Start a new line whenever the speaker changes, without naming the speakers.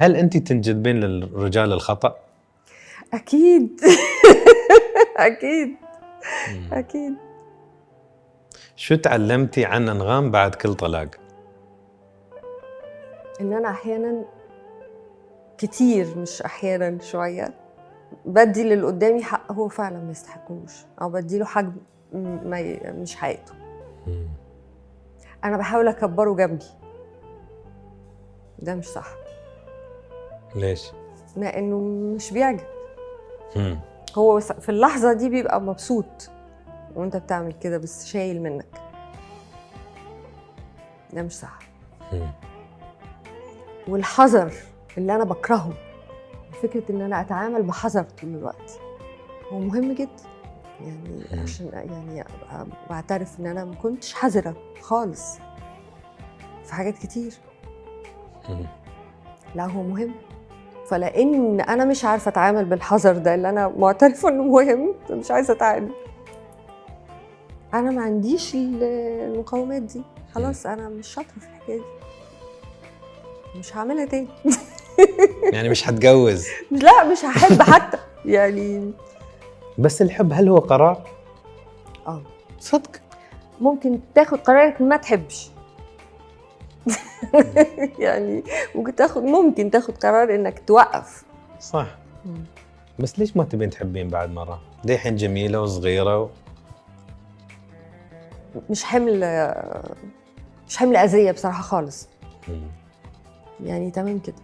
هل أنت تنجذبين للرجال الخطأ؟
اكيد. اكيد اكيد.
شو تعلمتي عن أنغام بعد كل طلاق؟
ان انا احيانا كتير، مش احيانا، شويه بدي للي قدامي حق هو فعلا ما يستحقوش، او بديله حجم مش حقيقته. انا بحاول اكبره جنبي، ده مش صح.
ليش؟
لانه مش بيعجب. هو في اللحظه دي بيبقى مبسوط وانت بتعمل كده، بس شايل منك، ده مش صح. والحذر اللي انا بكرهه، فكره ان انا اتعامل بحذر طول الوقت، هو مهم جدا. يعني عشان يعني بعترف ان انا ما كنتش حذره خالص في حاجات كتير. لا هو مهم. فلان انا مش عارفه اتعامل بالحذر ده اللي انا معترفه انه مهم، مش عايزه اتعامل. انا ما عنديش المقاومات دي، خلاص انا مش شاطره في الحكايه دي، مش هعملها تاني.
يعني مش هتجوز؟
لا مش هحب حتى يعني.
بس الحب هل هو قرار؟ صدق
ممكن تاخد قرارك ما تحبش. يعني ممكن تاخد قرار انك توقف.
صح. بس ليش ما تبين تحبين بعد مرة؟ دي الحين جميلة وصغيرة
مش حمل أذية بصراحة خالص. يعني تمام كده.